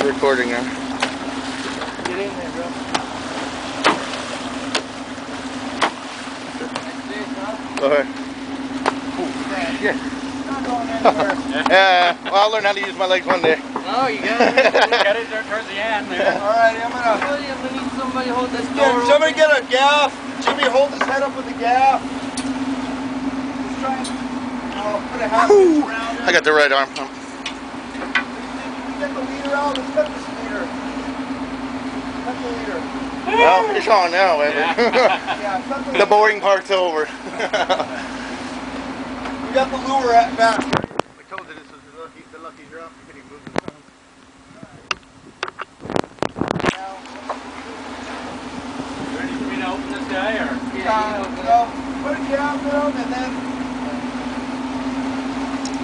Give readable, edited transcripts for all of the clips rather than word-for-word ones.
recording now. Get in there, bro. Go ahead. Yeah. Yeah, well, I'll learn how to use my legs one day. Oh, you got it. Got it towards the end there. Alright, I'm gonna need somebody hold this yeah, somebody get a gaff. Jimmy, hold his head up with a gaff. Just try and put a half inch around it. I got the right arm. You get the leader out. Let's cut this leader. Cut the leader. Well, it's on now, man. Yeah, cut the The boring part's over. We got the lure at back. I told you this was the lucky drop. You couldn't move the phone. Ready for me to open this guy, or? No, put a gaff in him and then.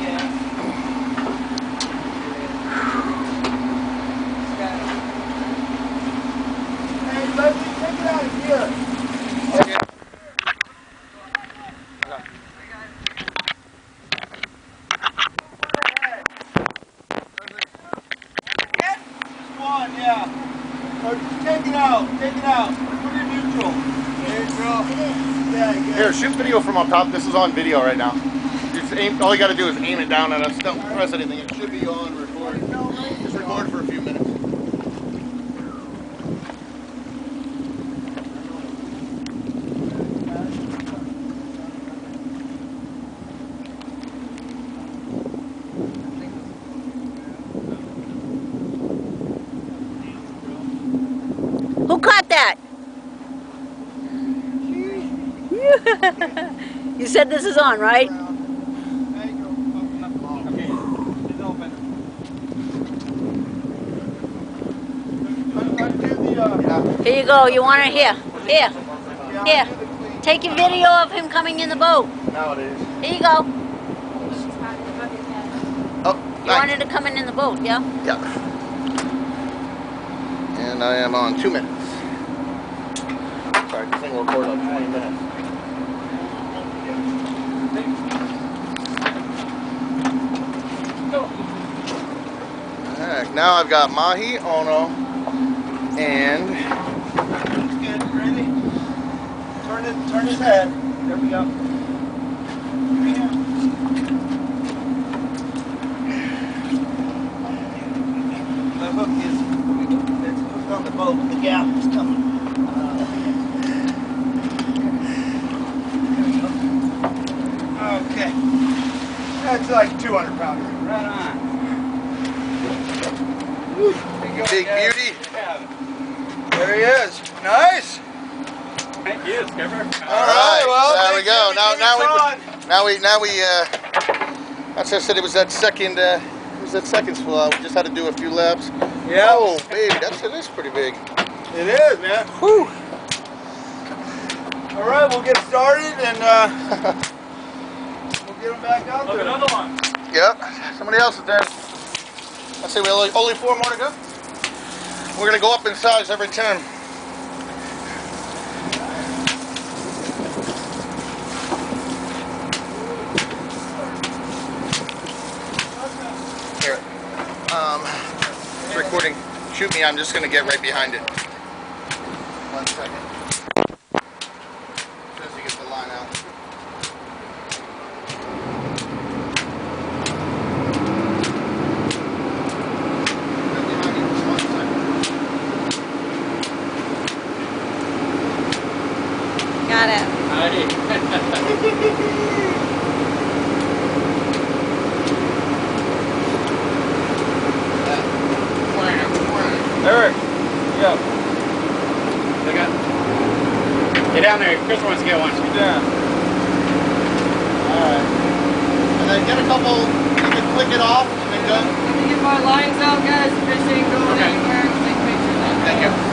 Yeah. Hey, Leslie, take it out of here. Okay. Just one, yeah. Or take it out, take it out. Put it in neutral. Neutral. Yeah, good. Here, shoot video from up top. This is on video right now. Just aim, all you got to do is aim it down at us. Don't press anything. It should be on record. Just record for a few minutes. Who caught that? You said this is on, right? There you go. Open up the ball. Okay, it's open. Undo the, Here you go. You want it here? Here. yeah, Here. undo the cleat. Take a video of him coming in the boat. Now it is. Here you go. Oh, You nice. wanted to come in the boat, yeah? Yeah. And I am on 2 minutes. Sorry, this thing will record like 20 minutes. Alright, now I've got Mahi, Ono, and Looks good. Ready? Turn his head. There we go. The hook is it's hooked on the boat, but the gaff is coming. Okay. That's like 200 pounds. Right on. Big Beauty. There he is. Nice. Thank you, Skipper. All right. Well, there we go. thank you. Now we. That's I said it was that second. It was that second spool. We just had to do a few laps. Yeah. Oh, baby, it is pretty big. It is, man. Whew. All right, we'll get started and we'll get them back out Look, there. another one. Yep. Somebody else is there. I say we only 4 more to go. We're gonna go up in size every turn. Here. It's recording. Shoot me. I'm just gonna get right behind it. 1 second. As soon as you get the line out. Got it. Alrighty. Eric, yeah. Get down there. Chris wants to get one. Yeah. Alright. And then get a couple, you can click it off and then go. Let me get my lines out, guys. Fish ain't going Okay. anywhere. Take pictures. Thank you.